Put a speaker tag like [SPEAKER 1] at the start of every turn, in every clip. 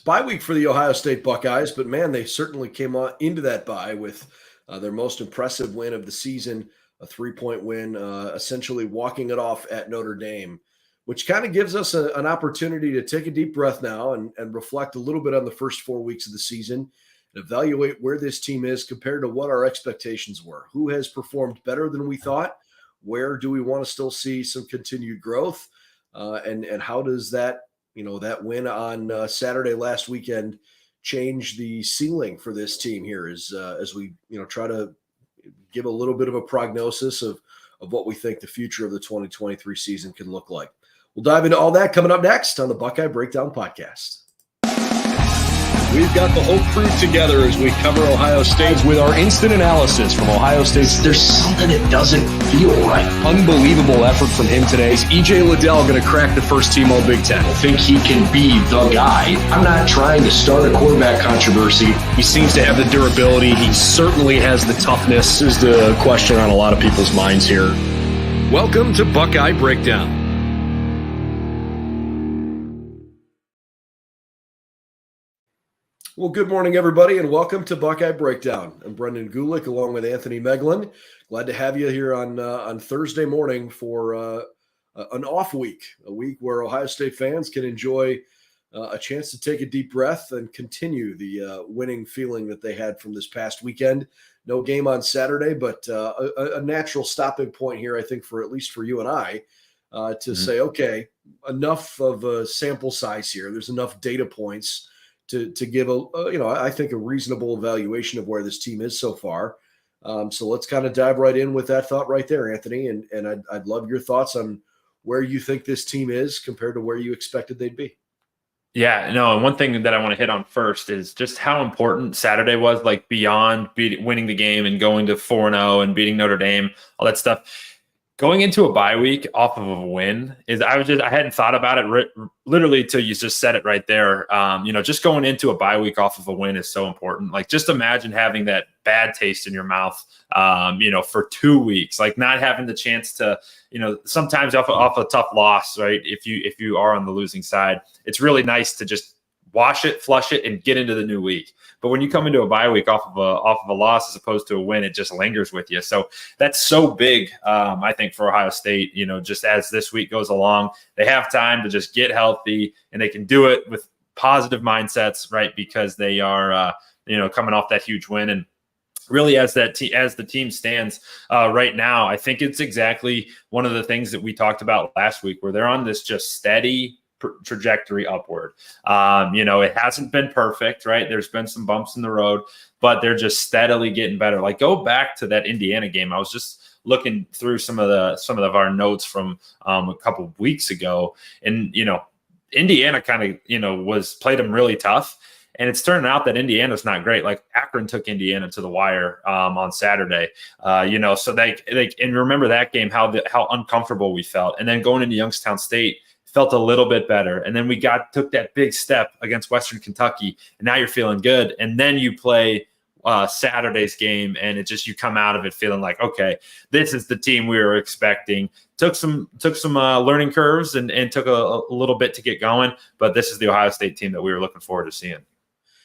[SPEAKER 1] bye week for the Ohio State Buckeyes, but man, they certainly came into that bye with their most impressive win of the season, a 3-point win, essentially walking it off at Notre Dame, which kind of gives us an opportunity to take a deep breath now and reflect a little bit on the first 4 weeks of the season and evaluate where this team is compared to what our expectations were. Who has performed better than we thought? Where do we want to still see some continued growth? And how does that win on Saturday last weekend change the ceiling for this team here as we try to give a little bit of a prognosis of what we think the future of the 2023 season can look like. We'll dive into all that coming up next on the Buckeye Breakdown podcast.
[SPEAKER 2] We've got the whole crew together as we cover Ohio State
[SPEAKER 3] with our instant analysis from Ohio State.
[SPEAKER 4] There's something that doesn't feel right.
[SPEAKER 3] Unbelievable effort from him today.
[SPEAKER 2] Is E.J. Liddell going to crack the first team All Big Ten?
[SPEAKER 4] I think he can be the guy. I'm not trying to start a quarterback controversy.
[SPEAKER 2] He seems to have the durability. He certainly has the toughness. This is the question on a lot of people's minds here. Welcome to Buckeye Breakdown.
[SPEAKER 1] Well, good morning, everybody, and welcome to Buckeye Breakdown. I'm Brendan Gulick, along with Anthony Moeglin. Glad to have you here on Thursday morning for an off week, a week where Ohio State fans can enjoy a chance to take a deep breath and continue the winning feeling that they had from this past weekend. No game on Saturday, but a natural stopping point here, I think, for at least for you and I, to say, okay, enough of a sample size here. There's enough data points to give I think a reasonable evaluation of where this team is so far. So let's kind of dive right in with that thought right there, Anthony. And I'd love your thoughts on where you think this team is compared to where you expected they'd be.
[SPEAKER 5] Yeah, no, and one thing that I want to hit on first is just how important Saturday was, like beyond winning the game and going to 4-0 and beating Notre Dame, all that stuff. Going into a bye week off of a win is I hadn't thought about it literally till you just said it right there. Just going into a bye week off of a win is so important. Like, just imagine having that bad taste in your mouth, for 2 weeks, like not having the chance to, sometimes off a tough loss, right? If you are on the losing side, it's really nice to just wash it, flush it, and get into the new week. But when you come into a bye week off of a loss as opposed to a win, it just lingers with you. So that's so big, I think, for Ohio State. Just as this week goes along, they have time to just get healthy, and they can do it with positive mindsets, right? Because they are, coming off that huge win. And really, as the team stands right now, I think it's exactly one of the things that we talked about last week, where they're on this just steady trajectory upward. It hasn't been perfect, right? There's been some bumps in the road, but they're just steadily getting better. Like, go back to that Indiana game. I was just looking through some of our notes from a couple of weeks ago, and Indiana kind of played them really tough. And it's turning out that Indiana's not great. Like, Akron took Indiana to the wire on Saturday. So they and remember that game, how uncomfortable we felt. And then going into Youngstown State, felt a little bit better. And then we took that big step against Western Kentucky, and now you're feeling good. And then you play Saturday's game, and you come out of it feeling like, okay, this is the team we were expecting. Took some learning curves and took a little bit to get going, but this is the Ohio State team that we were looking forward to seeing.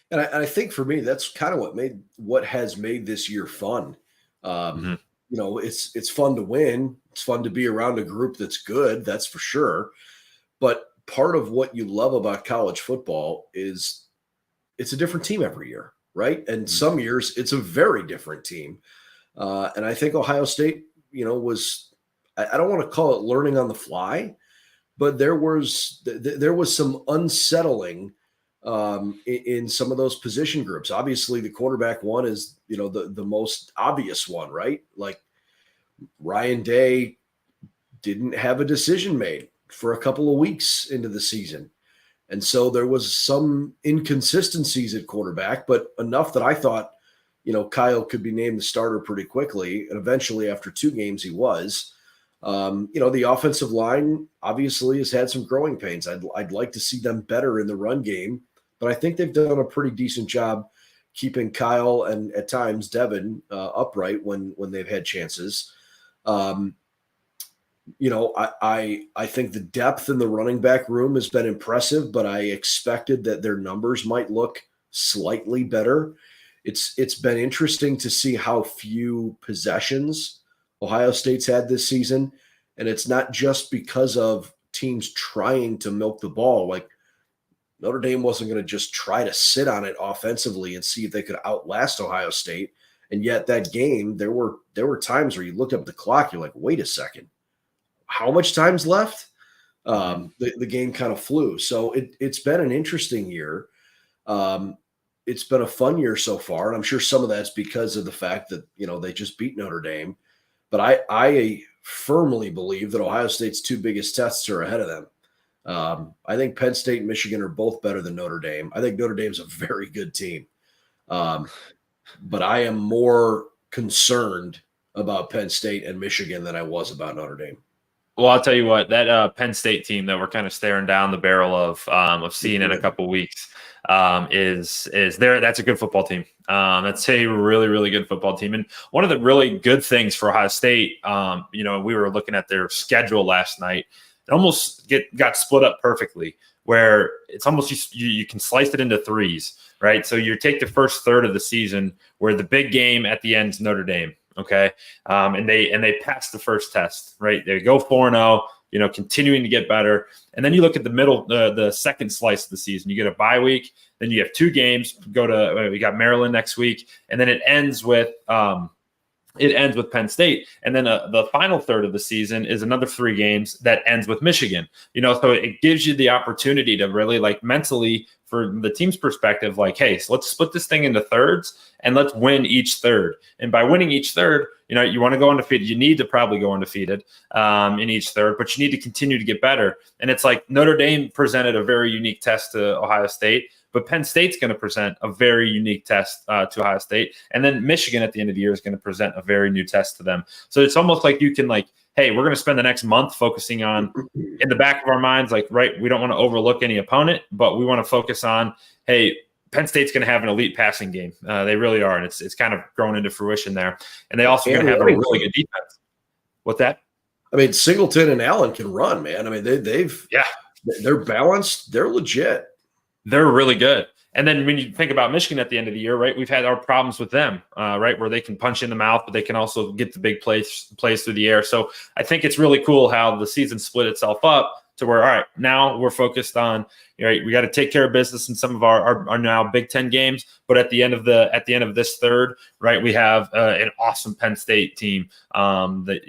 [SPEAKER 1] And I think for me, that's kind of what has made this year fun. It's fun to win. It's fun to be around a group that's good. That's for sure. But part of what you love about college football is it's a different team every year, right? And some years it's a very different team. And I think Ohio State, was, I don't want to call it learning on the fly, but there was some unsettling in some of those position groups. Obviously, the quarterback one is, the most obvious one, right? Like, Ryan Day didn't have a decision made for a couple of weeks into the season. And so there was some inconsistencies at quarterback, but enough that I thought, Kyle could be named the starter pretty quickly. And eventually, after 2 games, he was. The offensive line obviously has had some growing pains. I'd like to see them better in the run game, but I think they've done a pretty decent job keeping Kyle and at times Devin upright when they've had chances. I think the depth in the running back room has been impressive, but I expected that their numbers might look slightly better. It's been interesting to see how few possessions Ohio State's had this season, and it's not just because of teams trying to milk the ball. Like Notre Dame wasn't going to just try to sit on it offensively and see if they could outlast Ohio State. And yet that game, there were times where you looked up the clock, you're like, wait a second, how much time's left? The game kind of flew. So it's been an interesting year. It's been a fun year so far. And I'm sure some of that's because of the fact that, they just beat Notre Dame. But I firmly believe that Ohio State's two biggest tests are ahead of them. I think Penn State and Michigan are both better than Notre Dame. I think Notre Dame's a very good team. But I am more concerned about Penn State and Michigan than I was about Notre Dame.
[SPEAKER 5] Well, I'll tell you what, that Penn State team that we're kind of staring down the barrel of seeing in a couple of weeks is there. That's a good football team. That's a really, really good football team. And one of the really good things for Ohio State, we were looking at their schedule last night. It almost got split up perfectly, where it's almost you can slice it into threes, right? So you take the first third of the season where the big game at the end is Notre Dame. Okay. And they pass the first test, right? They go 4-0, continuing to get better. And then you look at the middle, the second slice of the season, you get a bye week, then you have two games, we got Maryland next week. And then it ends with Penn State. And then the final third of the season is another 3 games that ends with Michigan, so it gives you the opportunity to really mentally, for the team's perspective, hey, so let's split this thing into thirds and let's win each third. And by winning each third, you want to go undefeated. You need to probably go undefeated in each third, but you need to continue to get better. And it's like Notre Dame presented a very unique test to Ohio State, but Penn State's going to present a very unique test to Ohio State. And then Michigan at the end of the year is going to present a very new test to them. So it's almost like you can hey, we're going to spend the next month focusing on, in the back of our minds, right, we don't want to overlook any opponent, but we want to focus on, hey, Penn State's going to have an elite passing game. They really are, and it's kind of grown into fruition there. And they also going to have a really good defense. What's that?
[SPEAKER 1] I mean, Singleton and Allen can run, man. I mean, they're balanced. They're legit.
[SPEAKER 5] They're really good. And then when you think about Michigan at the end of the year, right, we've had our problems with them, right, where they can punch in the mouth, but they can also get the big plays through the air. So I think it's really cool how the season split itself up to where, all right, now we're focused on, right, we got to take care of business in some of our now Big Ten games, but at the end of this third, right, we have an awesome Penn State team that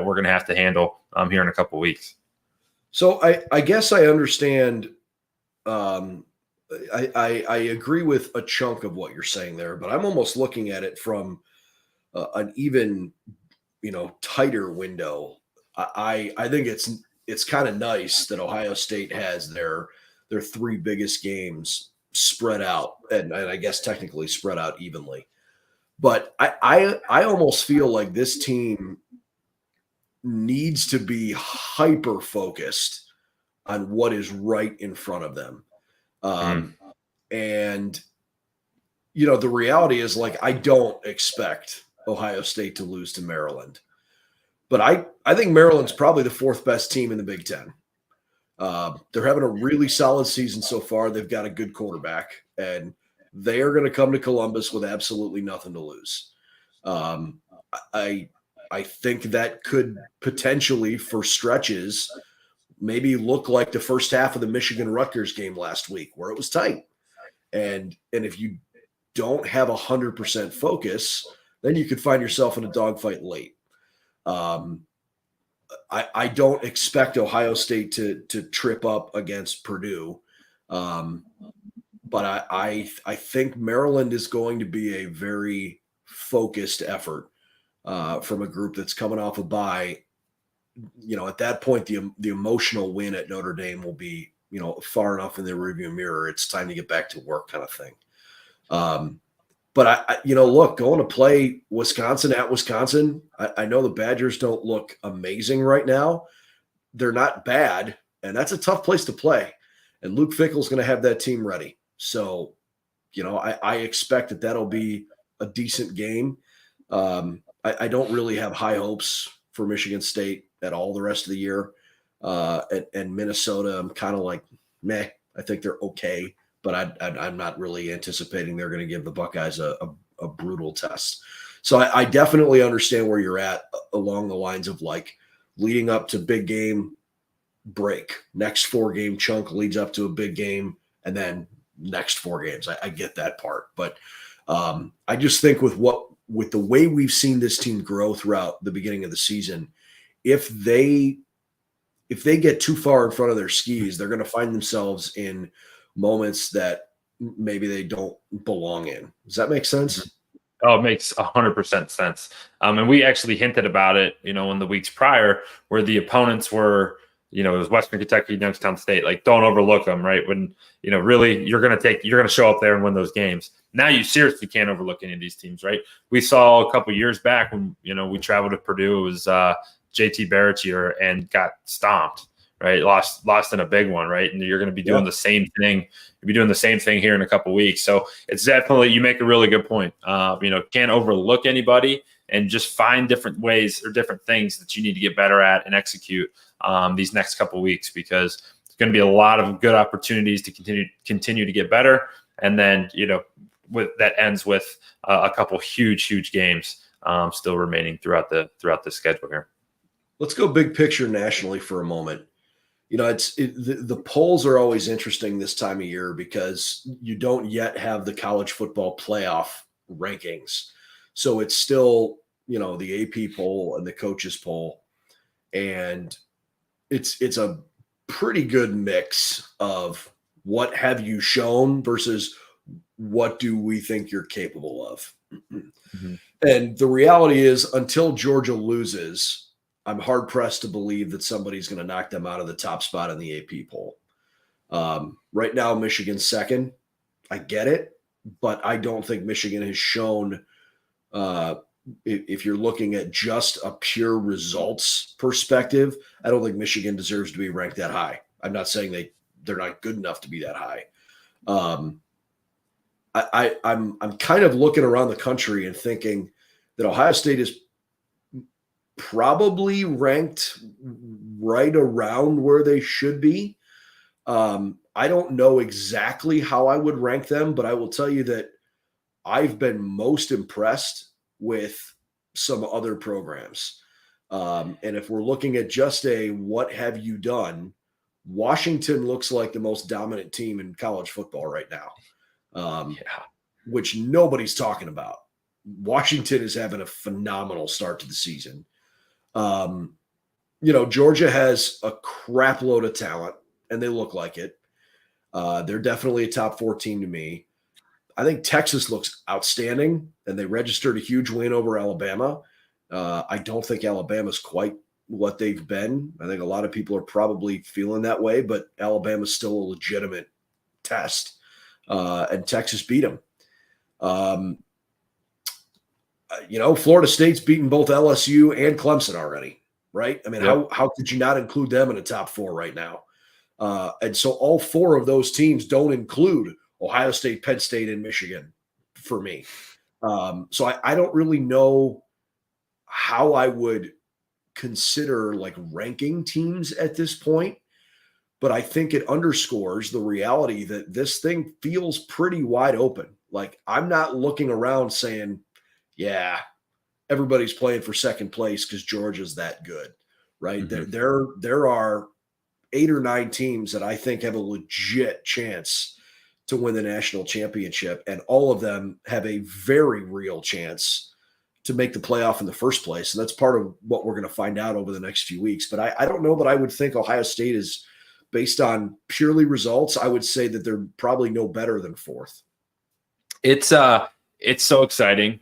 [SPEAKER 5] we're going to have to handle here in a couple of weeks.
[SPEAKER 1] So I guess I understand. I agree with a chunk of what you're saying there, but I'm almost looking at it from an even, tighter window. I think it's kind of nice that Ohio State has their 3 biggest games spread out, and I guess technically spread out evenly. But I almost feel like this team needs to be hyper focused on what is right in front of them. And, the reality is I don't expect Ohio State to lose to Maryland, but I think Maryland's probably the 4th best team in the Big Ten. They're having a really solid season so far. They've got a good quarterback, and they are going to come to Columbus with absolutely nothing to lose. I think that could potentially, for stretches, maybe look like the first half of the Michigan-Rutgers game last week, where it was tight. And if you don't have 100% focus, then you could find yourself in a dogfight late. I don't expect Ohio State to trip up against Purdue, but I think Maryland is going to be a very focused effort from a group that's coming off a bye. At that point, the emotional win at Notre Dame will be, far enough in the rearview mirror. It's time to get back to work, kind of thing. But look, going to play Wisconsin at Wisconsin, I know the Badgers don't look amazing right now. They're not bad, and that's a tough place to play. And Luke Fickell's going to have that team ready. So, I expect that'll be a decent game. I don't really have high hopes for Michigan State. at all the rest of the year. And Minnesota, I'm kind of like, meh. I think they're okay, but I'm not really anticipating they're going to give the Buckeyes a brutal test. So I definitely understand where you're at along the lines of like leading up to big game break. Next 4-game chunk leads up to a big game, and then next 4 games. I get that part, but I just think with the way we've seen this team grow throughout the beginning of the season, if they get too far in front of their skis, they're going to find themselves in moments that maybe they don't belong in. Does that make sense?
[SPEAKER 5] Oh, it makes 100% sense. And we actually hinted about it, in the weeks prior, where the opponents were, it was Western Kentucky, Youngstown State. Like, don't overlook them, right? When really you're going to show up there and win those games. Now you seriously can't overlook any of these teams, right? We saw a couple years back when we traveled to Purdue. It was JT Barrett year and got stomped, right? Lost in a big one, right? And you're going to be doing the same thing. You'll be doing the same thing here in a couple of weeks. So it's definitely, you make a really good point. Can't overlook anybody, and just find different ways or different things that you need to get better at and execute these next couple of weeks, because it's going to be a lot of good opportunities to continue to get better. And then, that ends with a couple huge games still remaining throughout the schedule here.
[SPEAKER 1] Let's go big picture nationally for a moment. The polls are always interesting this time of year because you don't yet have the college football playoff rankings. So it's still, the AP poll and the coaches poll. And it's a pretty good mix of what have you shown versus what do we think you're capable of. Mm-hmm. And the reality is, until Georgia loses, I'm hard pressed to believe that somebody's going to knock them out of the top spot in the AP poll. Right now, Michigan's second. I get it, but I don't think Michigan has shown, if you're looking at just a pure results perspective, I don't think Michigan deserves to be ranked that high. I'm not saying they're not good enough to be that high. I'm kind of looking around the country and thinking that Ohio State is probably ranked right around where they should be. I don't know exactly how I would rank them, but I will tell you that I've been most impressed with some other programs. And if we're looking at just what have you done, Washington looks like the most dominant team in college football right now, which nobody's talking about. Washington is having a phenomenal start to the season. Georgia has a crap load of talent, and they look like it. They're definitely a top 4 team to me. I think Texas looks outstanding, and they registered a huge win over Alabama. I don't think Alabama's quite what they've been. I think a lot of people are probably feeling that way, but Alabama's still a legitimate test, and Texas beat them. Florida State's beaten both LSU and Clemson already, right? I mean, how could you not include them in the top 4 right now? And so all 4 of those teams don't include Ohio State, Penn State, and Michigan for me. So I don't really know how I would consider ranking teams at this point, but I think it underscores the reality that this thing feels pretty wide open. I'm not looking around saying, yeah, everybody's playing for second place because Georgia's that good, right? Mm-hmm. There are 8 or 9 teams that I think have a legit chance to win the national championship, and all of them have a very real chance to make the playoff in the first place. And that's part of what we're going to find out over the next few weeks. But I don't know that I would think Ohio State is, based on purely results, I would say that they're probably no better than 4th.
[SPEAKER 5] It's so exciting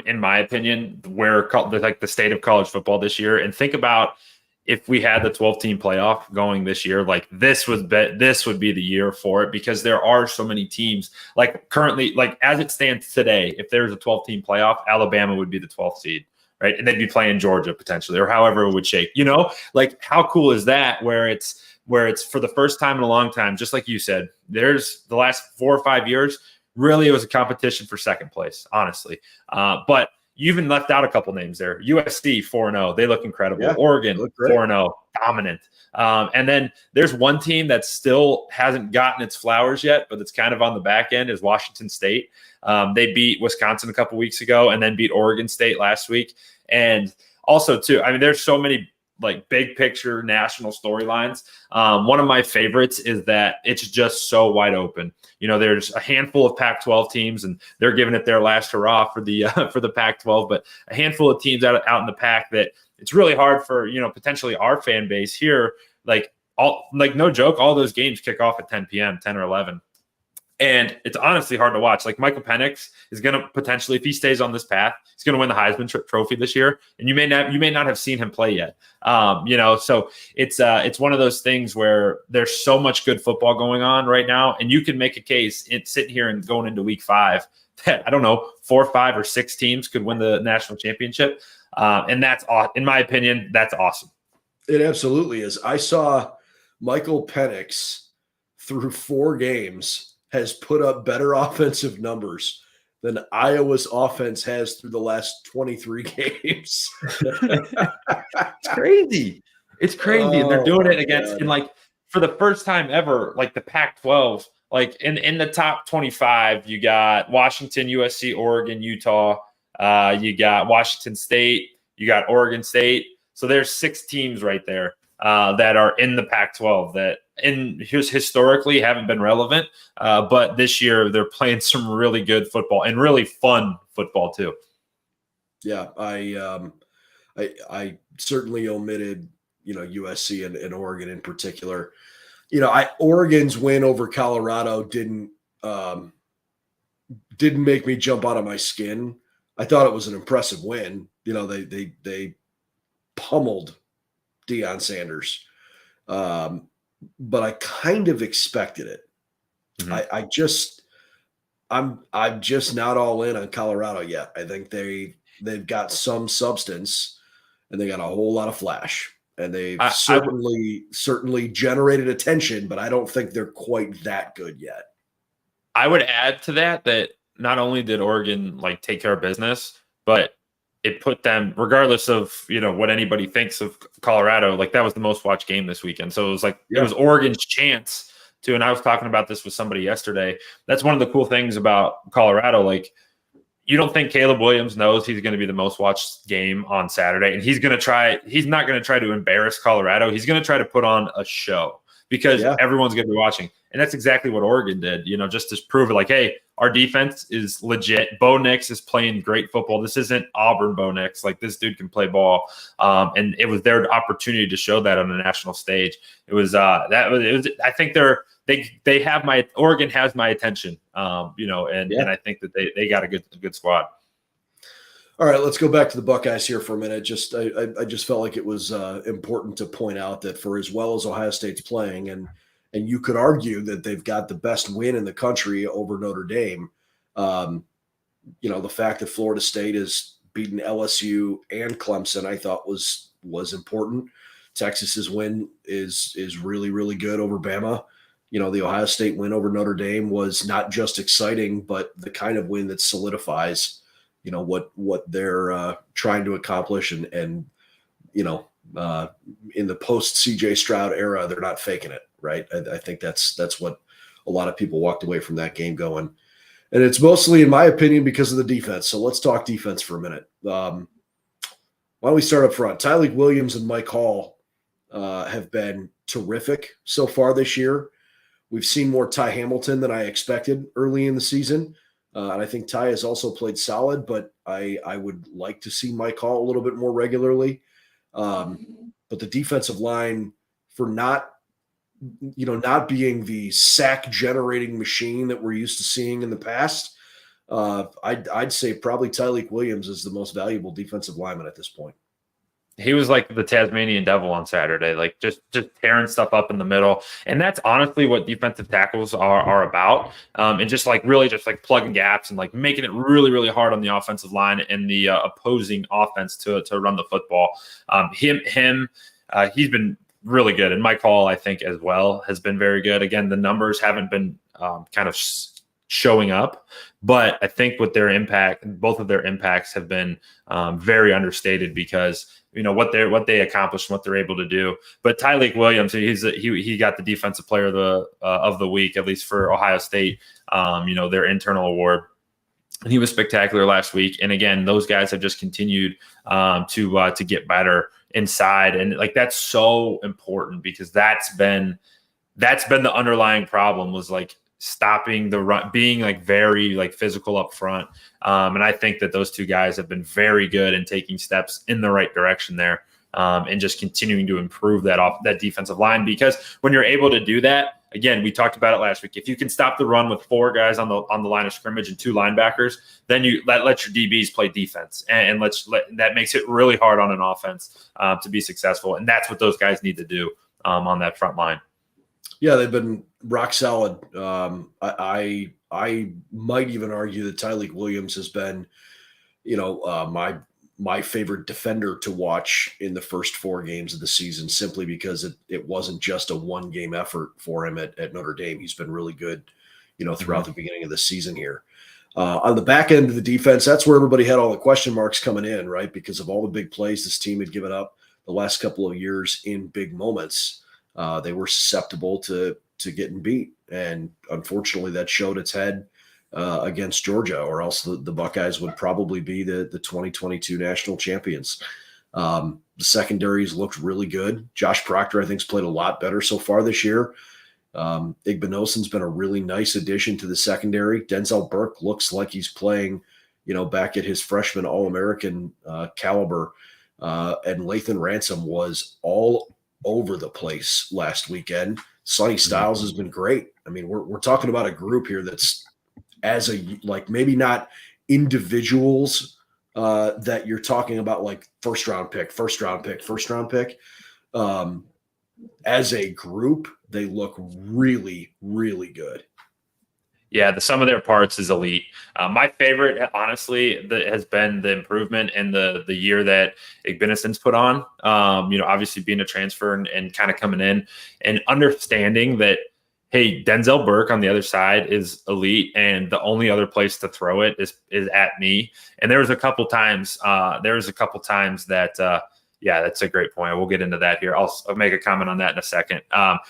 [SPEAKER 5] in my opinion, where the state of college football this year. And think about if we had the 12-team playoff going this year, this would be the year for it, because there are so many teams. Currently, as it stands today, if there's a 12-team playoff, Alabama would be the 12th seed, right? And they'd be playing Georgia potentially, or however it would shake. How cool is that? Where it's for the first time in a long time, just like you said, there's the last 4 or 5 years. Really, it was a competition for second place, honestly. But you even left out a couple names there. USC 4-0. They look incredible.
[SPEAKER 1] Yeah,
[SPEAKER 5] Oregon
[SPEAKER 1] look great.
[SPEAKER 5] 4-0, dominant. And then there's one team that still hasn't gotten its flowers yet, but it's kind of on the back end is Washington State. They beat Wisconsin a couple weeks ago and then beat Oregon State last week. And also, too, I mean, there's so many like big picture national storylines. One of my favorites is that it's just so wide open. You know, there's a handful of Pac-12 teams, and they're giving it their last hurrah for the Pac-12. But a handful of teams out in the pack that it's really hard for, you know, potentially our fan base here. Like no joke, all those games kick off at 10 p.m., 10 or 11. And it's honestly hard to watch. Like Michael Penix is going to potentially, if he stays on this path, he's going to win the Heisman Trophy this year. And you may not have seen him play yet. You know, so it's one of those things where there's so much good football going on right now, and you can make a case sitting here and going into week 5 that I don't know 4, 5, or 6 teams could win the national championship, and that's, in my opinion, that's awesome.
[SPEAKER 1] It absolutely is. I saw Michael Penix through 4 games has put up better offensive numbers than Iowa's offense has through the last 23 games.
[SPEAKER 5] It's crazy. It's crazy. And they're doing it against, and like for the first time ever, like the Pac-12, like in the top 25, you got Washington, USC, Oregon, Utah. You got Washington State. You got Oregon State. So there's 6 teams right there that are in the Pac-12 that historically haven't been relevant. But this year they're playing some really good football and really fun football too.
[SPEAKER 1] Yeah, I certainly omitted, you know, USC and Oregon in particular. You know, Oregon's win over Colorado didn't make me jump out of my skin. I thought it was an impressive win. You know, they pummeled Deion Sanders. But I kind of expected it. Mm-hmm. I'm just not all in on Colorado yet. I think they've got some substance and they got a whole lot of flash, and they've certainly generated attention, but I don't think they're quite that good yet.
[SPEAKER 5] I would add to that not only did Oregon like take care of business, but it put them, regardless of, you know, what anybody thinks of Colorado, like that was the most watched game this weekend. So it was like, It was Oregon's chance to, and I was talking about this with somebody yesterday. That's one of the cool things about Colorado. Like, you don't think Caleb Williams knows he's going to be the most watched game on Saturday, and he's not going to try to embarrass Colorado. He's going to try to put on a show because everyone's going to be watching. And that's exactly what Oregon did, you know, just to prove it, like, hey, our defense is legit. Bo Nix is playing great football. This isn't Auburn Bo Nix. Like, this dude can play ball. And it was their opportunity to show that on the national stage. It was I think they have Oregon has my attention, you know, and I think that they got a good squad.
[SPEAKER 1] All right, let's go back to the Buckeyes here for a minute. I just felt like it was important to point out that for as well as Ohio State's playing, and you could argue that they've got the best win in the country over Notre Dame. You know, the fact that Florida State has beaten LSU and Clemson, I thought was important. Texas's win is really, really good over Bama. You know, the Ohio State win over Notre Dame was not just exciting, but the kind of win that solidifies, you know, what they're trying to accomplish, and you know, in the post CJ Stroud era, they're not faking it, right? I think that's what a lot of people walked away from that game going, and it's mostly, in my opinion, because of the defense. So let's talk defense for a minute. Why don't we start up front? Tyleik Williams and Mike Hall have been terrific so far this year. We've seen more Ty Hamilton than I expected early in the season. And I think Ty has also played solid, but I would like to see Mike Hall a little bit more regularly. But the defensive line, for not being the sack generating machine that we're used to seeing in the past, I'd say probably Tyleik Williams is the most valuable defensive lineman at this point.
[SPEAKER 5] He was like the Tasmanian devil on Saturday, like just tearing stuff up in the middle. And that's honestly what defensive tackles are about. And just like really just like plugging gaps and like making it really, really hard on the offensive line and the opposing offense to run the football. He's been really good. And Mike Hall, I think, as well, has been very good. Again, the numbers haven't been kind of showing up. But I think with their impact, both of their impacts have been very understated because what they accomplished, and what they're able to do. But Tyleik Williams, he got the defensive player of the week, at least for Ohio State, their internal award. And he was spectacular last week. And again, those guys have just continued to get better inside. And like, that's so important because that's been the underlying problem, was like stopping the run, being like very like physical up front. And I think that those two guys have been very good in taking steps in the right direction there, and just continuing to improve that defensive line. Because when you're able to do that, again, we talked about it last week. If you can stop the run with 4 guys on the line of scrimmage and 2 linebackers, then you let your DBs play defense, and that makes it really hard on an offense to be successful. And that's what those guys need to do on that front line.
[SPEAKER 1] Yeah, they've been rock solid. I might even argue that Tyleik Williams has been, my favorite defender to watch in the first 4 games of the season, simply because it wasn't just a 1-game effort for him at Notre Dame. He's been really good, throughout the beginning of the season here. On the back end of the defense, that's where everybody had all the question marks coming in, right? Because of all the big plays this team had given up the last couple of years in big moments. They were susceptible to getting beat. And unfortunately, that showed its head against Georgia, or else the Buckeyes would probably be the 2022 national champions. The secondaries looked really good. Josh Proctor, I think, has played a lot better so far this year. Igbinosun's been a really nice addition to the secondary. Denzel Burke looks like he's playing, back at his freshman All-American caliber. And Lathan Ransom was all over the place last weekend. Sonny Styles has been great. I mean, we're talking about a group here that's, as maybe not individuals that you're talking about like first round pick. As a group, they look really, really good.
[SPEAKER 5] Yeah, the sum of their parts is elite. My favorite, honestly, has been the improvement in the year that Igbinosun's put on. Obviously being a transfer and kind of coming in and understanding that, hey, Denzel Burke on the other side is elite, and the only other place to throw it is at me. And there was a couple times that yeah, that's a great point. We'll get into that here. I'll make a comment on that in a second.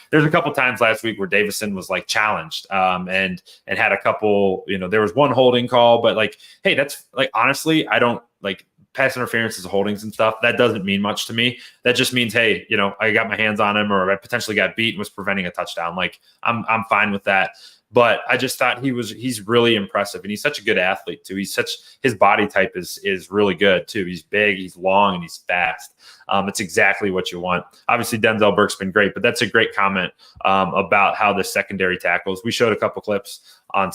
[SPEAKER 5] There's a couple times last week where Davison was like challenged and had a couple, there was one holding call, but like, hey, that's like, honestly, I don't like pass interferences, holdings and stuff. That doesn't mean much to me. That just means, hey, I got my hands on him, or I potentially got beat and was preventing a touchdown. Like I'm fine with that. But I just thought he's really impressive, and he's such a good athlete too. His body type is really good too. He's big, he's long, and he's fast. It's exactly what you want. Obviously, Denzel Burke's been great, but that's a great comment about how the secondary tackles. We showed a couple clips on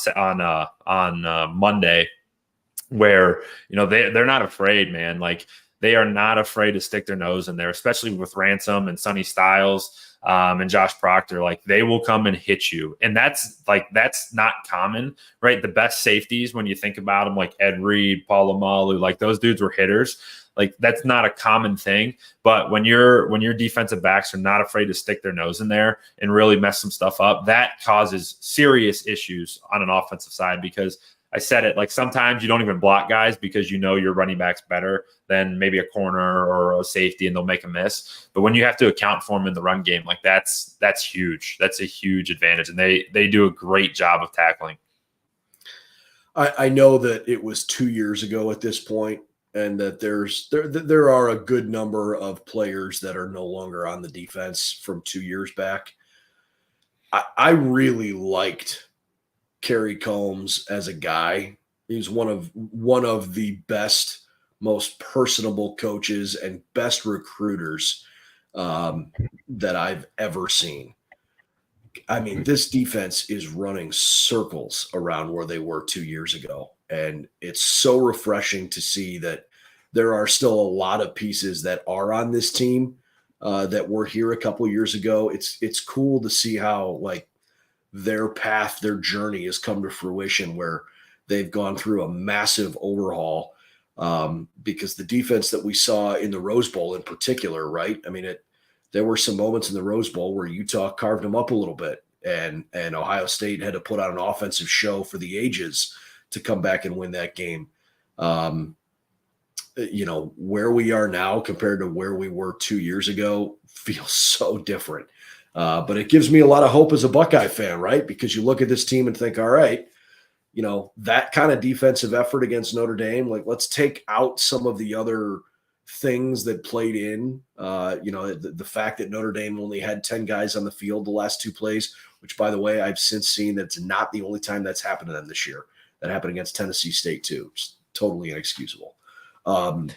[SPEAKER 5] Monday where they're not afraid, man. Like they are not afraid to stick their nose in there, especially with Ransom and Sonny Styles. And Josh Proctor, like they will come and hit you. And that's not common, right? The best safeties, when you think about them, like Ed Reed, Paul Amalu, like those dudes were hitters. Like that's not a common thing. But when your defensive backs are not afraid to stick their nose in there and really mess some stuff up, that causes serious issues on an offensive side. Because I said it, like sometimes you don't even block guys because your running back's better than maybe a corner or a safety, and they'll make a miss. But when you have to account for them in the run game, like that's huge. That's a huge advantage, and they do a great job of tackling.
[SPEAKER 1] I know that it was 2 years ago at this point, and that there are a good number of players that are no longer on the defense from 2 years back. I really liked Kerry Combs as a guy. He's one of the best, most personable coaches and best recruiters that I've ever seen. I mean, this defense is running circles around where they were 2 years ago. And it's so refreshing to see that there are still a lot of pieces that are on this team that were here a couple of years ago. It's cool to see how like their path, their journey has come to fruition, where they've gone through a massive overhaul because the defense that we saw in the Rose Bowl in particular, right? I mean, there were some moments in the Rose Bowl where Utah carved them up a little bit, and Ohio State had to put on an offensive show for the ages to come back and win that game. Where we are now compared to where we were 2 years ago feels so different. But it gives me a lot of hope as a Buckeye fan, right? Because you look at this team and think, all right, that kind of defensive effort against Notre Dame, like let's take out some of the other things that played in, the fact that Notre Dame only had 10 guys on the field the last 2 plays, which by the way, I've since seen that's not the only time that's happened to them this year. That happened against Tennessee State too. It's totally inexcusable. The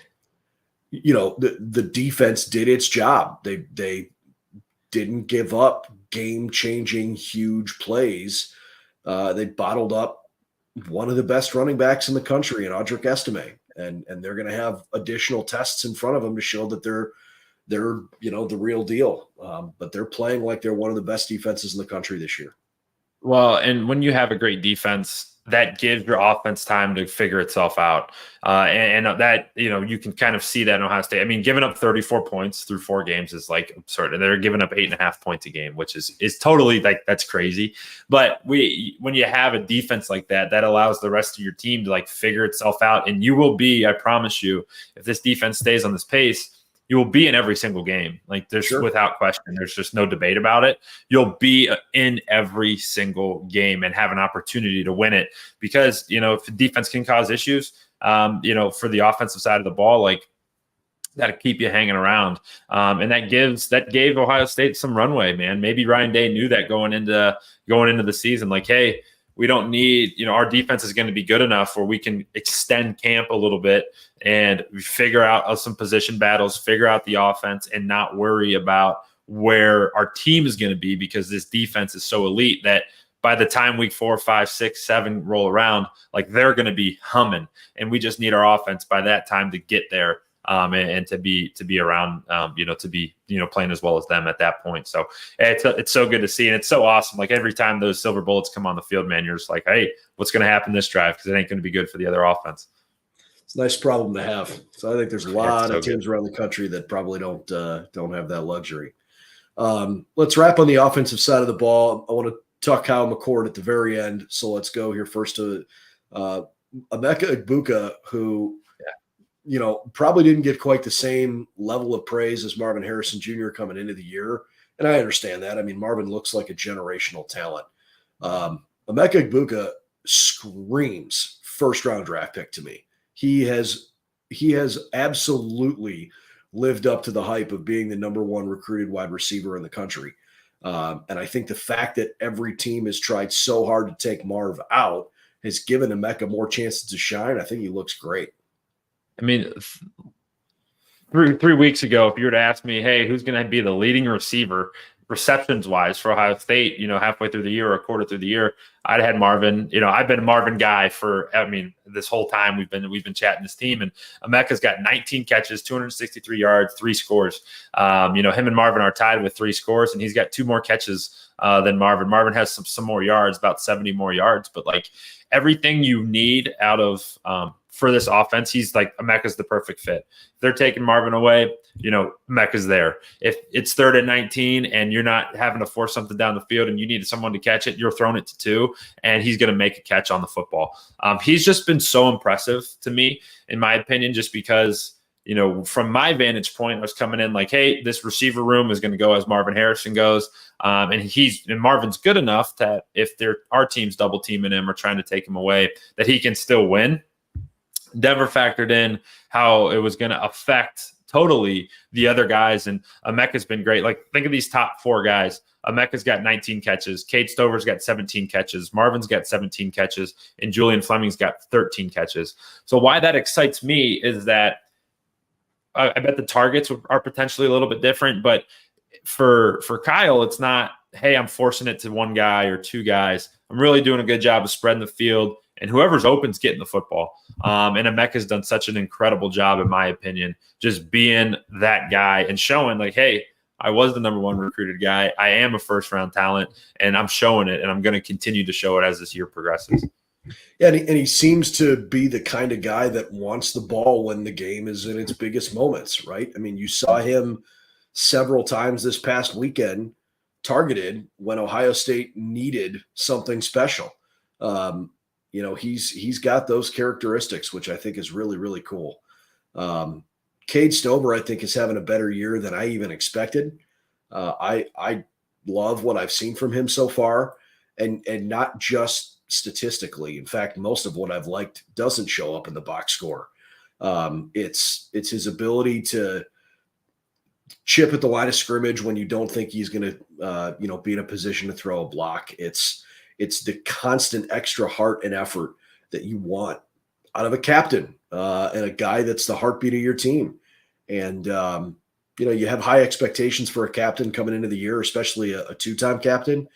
[SPEAKER 1] defense did its job. They didn't give up game-changing huge plays. They bottled up one of the best running backs in the country in Audric Estime, and they're going to have additional tests in front of them to show that they're the real deal. But they're playing like they're one of the best defenses in the country this year.
[SPEAKER 5] Well, and when you have a great defense, that gives your offense time to figure itself out. And that, you can kind of see that in Ohio State. I mean, giving up 34 points through 4 games is like absurd. And they're giving up 8.5 points a game, which is totally like, that's crazy. But when you have a defense like that, that allows the rest of your team to like figure itself out. And you will be, I promise you, if this defense stays on this pace, you will be in every single game. Like there's without question, there's just no debate about it. You'll be in every single game and have an opportunity to win it because, if the defense can cause issues, for the offensive side of the ball, like that'll keep you hanging around. And that gave Ohio State some runway, man. Maybe Ryan Day knew that going into the season, like, hey, we don't need, our defense is going to be good enough where we can extend camp a little bit and figure out some position battles, figure out the offense and not worry about where our team is going to be because this defense is so elite that by the time week 4, 5, 6, 7 roll around, like they're going to be humming and we just need our offense by that time to get there. And to be around, to be, playing as well as them at that point. So it's so good to see. And it's so awesome. Like every time those silver bullets come on the field, man, you're just like, hey, what's going to happen this drive? Because it ain't going to be good for the other offense.
[SPEAKER 1] It's a nice problem to have. So I think there's a lot of teams around the country that probably don't have that luxury. Let's wrap on the offensive side of the ball. I want to talk Kyle McCord at the very end. So let's go here first to Emeka Egbuka, who probably didn't get quite the same level of praise as Marvin Harrison Jr. coming into the year. And I understand that. I mean, Marvin looks like a generational talent. Emeka Egbuka screams first-round draft pick to me. He has absolutely lived up to the hype of being the number 1 recruited wide receiver in the country. And I think the fact that every team has tried so hard to take Marv out has given Emeka more chances to shine. I think he looks great.
[SPEAKER 5] I mean, 3 weeks ago, if you were to ask me, hey, who's going to be the leading receiver receptions wise for Ohio State, halfway through the year or a quarter through the year, I'd had Marvin. I've been a Marvin guy this whole time we've been chatting this team, and Emeka's got 19 catches, 263 yards, 3 scores. Him and Marvin are tied with 3 scores, and he's got 2 more catches than Marvin. Marvin has some more yards, about 70 more yards, but like everything you need out of for this offense, he's like, Emeka's the perfect fit. If they're taking Marvin away, Emeka's there. If it's 3rd and 19 and you're not having to force something down the field and you need someone to catch it, you're throwing it to 2 and he's going to make a catch on the football. He's just been so impressive to me, in my opinion, just because, from my vantage point, I was coming in like, hey, this receiver room is going to go as Marvin Harrison goes. And Marvin's good enough that if our team's double teaming him or trying to take him away, that he can still win. Never factored in how it was going to affect totally the other guys. And Emeka's been great. Like, think of these top 4 guys. Emeka's got 19 catches. Cade Stover's got 17 catches. Marvin's got 17 catches. And Julian Fleming's got 13 catches. So why that excites me is that I bet the targets are potentially a little bit different. But for Kyle, it's not, hey, I'm forcing it to 1 guy or 2 guys. I'm really doing a good job of spreading the field. And whoever's open's getting the football. And Emeka's done such an incredible job, in my opinion, just being that guy and showing like, hey, I was the number 1 recruited guy. I am a first-round talent, and I'm showing it, and I'm going to continue to show it as this year progresses.
[SPEAKER 1] Yeah, and he seems to be the kind of guy that wants the ball when the game is in its biggest moments, right? I mean, you saw him several times this past weekend targeted when Ohio State needed something special. He's got those characteristics, which I think is really, really cool. Cade Stover, I think, is having a better year than I even expected. I love what I've seen from him so far, and not just statistically. In fact, most of what I've liked doesn't show up in the box score. It's his ability to chip at the line of scrimmage when you don't think he's going to, be in a position to throw a block. It's the constant extra heart and effort that you want out of a captain and a guy that's the heartbeat of your team. And, you have high expectations for a captain coming into the year, especially a two-time captain.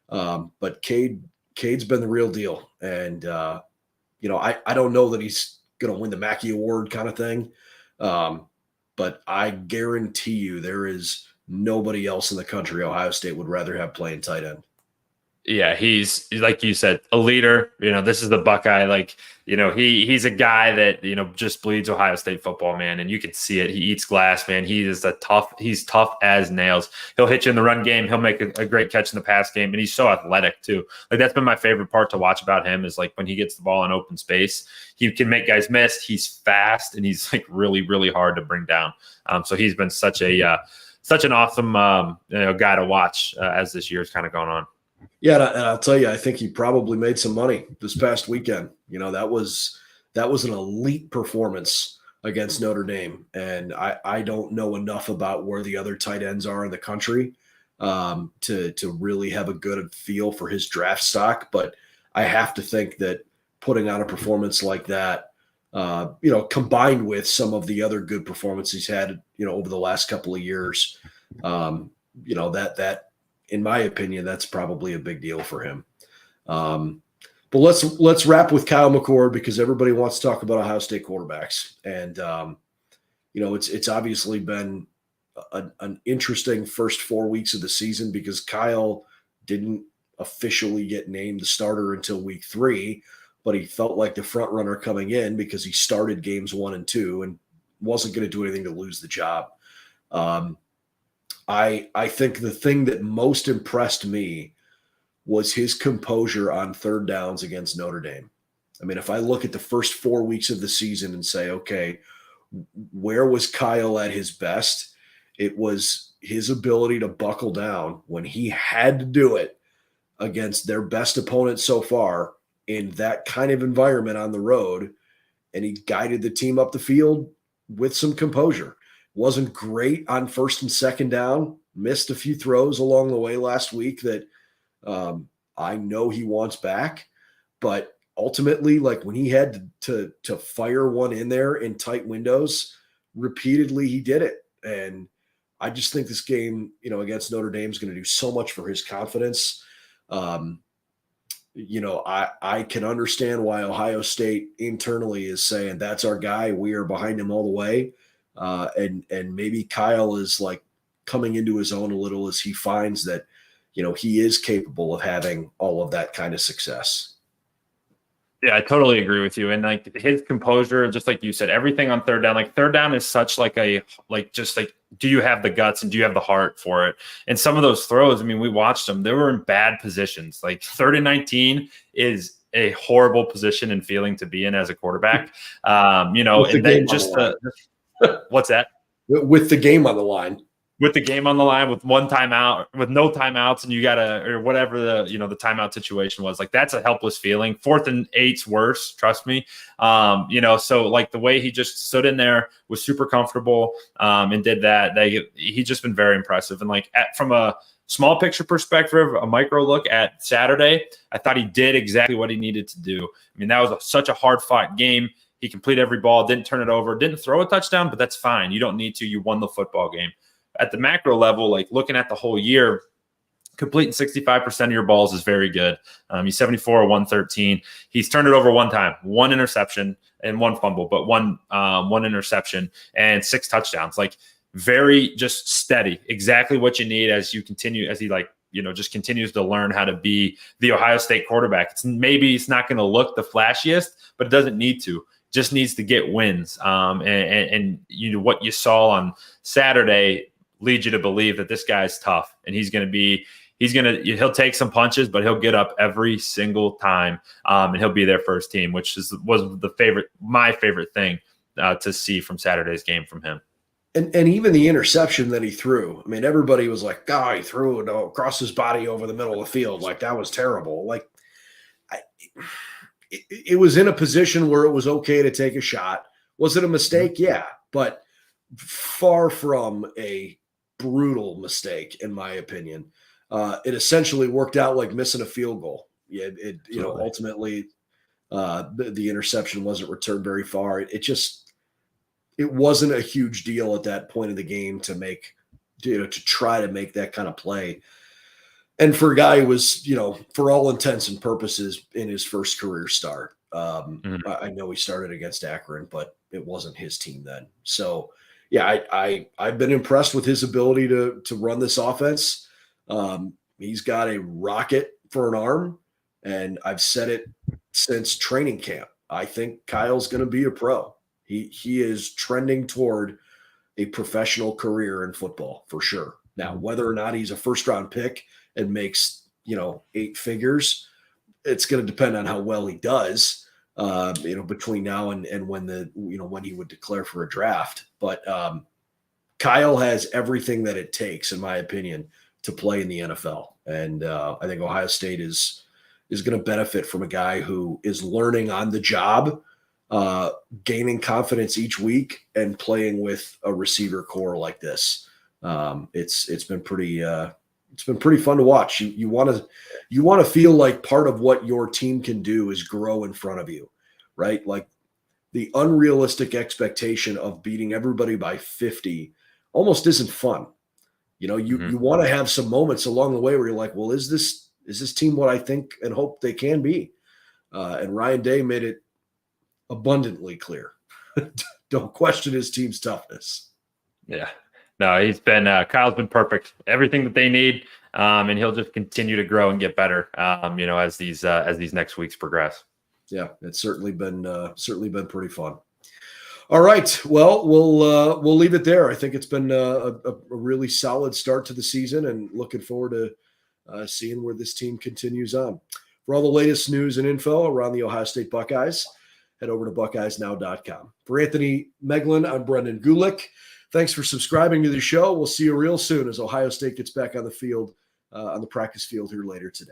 [SPEAKER 1] But Cade's been the real deal. And, I don't know that he's going to win the Mackey Award kind of thing. But I guarantee you there is nobody else in the country Ohio State would rather have playing tight end.
[SPEAKER 5] Yeah, he's, like you said, a leader. This is the Buckeye. He's a guy that, just bleeds Ohio State football, man. And you can see it. He eats glass, man. He's tough as nails. He'll hit you in the run game. He'll make a great catch in the pass game. And he's so athletic too. That's been my favorite part to watch about him is when he gets the ball in open space, he can make guys miss. He's fast and he's really, really hard to bring down. So he's been such an awesome guy to watch as this year's kind of going on.
[SPEAKER 1] Yeah, and I'll tell you, I think he probably made some money this past weekend. That was an elite performance against Notre Dame, and I don't know enough about where the other tight ends are in the country to really have a good feel for his draft stock. But I have to think that putting on a performance like that, combined with some of the other good performances he's had, over the last couple of years, that. In my opinion, that's probably a big deal for him. But let's wrap with Kyle McCord because everybody wants to talk about Ohio State quarterbacks. And, it's obviously been an interesting first 4 weeks of the season because Kyle didn't officially get named the starter until week 3, but he felt like the front runner coming in because he started games 1 and 2 and wasn't going to do anything to lose the job. I think the thing that most impressed me was his composure on third downs against Notre Dame. I mean, if I look at the first 4 weeks of the season and say, okay, where was Kyle at his best? It was his ability to buckle down when he had to do it against their best opponent so far in that kind of environment on the road. And he guided the team up the field with some composure. Wasn't great on first and second down, missed a few throws along the way last week that I know he wants back. But ultimately, when he had to fire one in there in tight windows, repeatedly he did it. And I just think this game, against Notre Dame is going to do so much for his confidence. I can understand why Ohio State internally is saying that's our guy. We are behind him all the way. And maybe Kyle is coming into his own a little as he finds that, he is capable of having all of that kind of success.
[SPEAKER 5] Yeah, I totally agree with you. And his composure, just like you said, everything on third down, third down is such do you have the guts and do you have the heart for it? And some of those throws, I mean, we watched them, they were in bad positions. 3rd and 19 is a horrible position and feeling to be in as a quarterback. And then what's that?
[SPEAKER 1] With the game on the line.
[SPEAKER 5] With the game on the line, with one timeout, with no timeouts, and you gotta, or whatever the timeout situation was, that's a helpless feeling. 4th and 8's worse, trust me. So the way he just stood in there was super comfortable and did that. He's just been very impressive. And from a small picture perspective, a micro look at Saturday, I thought he did exactly what he needed to do. I mean, that was such a hard fought game. He completed every ball, didn't turn it over, didn't throw a touchdown, but that's fine. You don't need to. You won the football game. At the macro level, looking at the whole year, completing 65% of your balls is very good. He's 74 or 113. He's turned it over one time, one interception and one fumble, but one interception and 6 touchdowns. Very just steady, exactly what you need as you continue, as he just continues to learn how to be the Ohio State quarterback. It's not going to look the flashiest, but it doesn't need to. Just needs to get wins. And what you saw on Saturday lead you to believe that this guy's tough and he'll take some punches, but he'll get up every single time, and he'll be their first team, which was my favorite thing to see from Saturday's game from him.
[SPEAKER 1] And even the interception that he threw, I mean, everybody was like, "God, he threw it across his body over the middle of the field. Like, that was terrible." Like, it was in a position where it was okay to take a shot. Was it a mistake? Yeah, but far from a brutal mistake, in my opinion. It essentially worked out like missing a field goal. Yeah, ultimately, the interception wasn't returned very far. It wasn't a huge deal at that point of the game to try to make that kind of play. And for a guy who was, for all intents and purposes in his first career start, I know he started against Akron, but it wasn't his team then. So yeah, I've been impressed with his ability to run this offense. He's got a rocket for an arm, and I've said it since training camp. I think Kyle's going to be a pro. He is trending toward a professional career in football for sure. Now, whether or not he's a first-round pick and makes 8 figures, it's going to depend on how well he does. Between now and when he would declare for a draft. But Kyle has everything that it takes, in my opinion, to play in the NFL. And I think Ohio State is going to benefit from a guy who is learning on the job, gaining confidence each week, and playing with a receiver core like this. It's been pretty fun to watch. You want to feel like part of what your team can do is grow in front of you, right? Like, the unrealistic expectation of beating everybody by 50 almost isn't fun. You want to have some moments along the way where you're like, well, is this team what I think and hope they can be? And Ryan Day made it abundantly clear. Don't question his team's toughness.
[SPEAKER 5] Yeah. No, Kyle's been perfect. Everything that they need, and he'll just continue to grow and get better, as these next weeks progress.
[SPEAKER 1] Yeah, it's certainly been pretty fun. All right, well, we'll leave it there. I think it's been a really solid start to the season, and looking forward to seeing where this team continues on. For all the latest news and info around the Ohio State Buckeyes, head over to BuckeyesNow.com. For Anthony Moeglin, I'm Brendan Gulick. Thanks for subscribing to the show. We'll see you real soon as Ohio State gets back on the field, on the practice field here later today.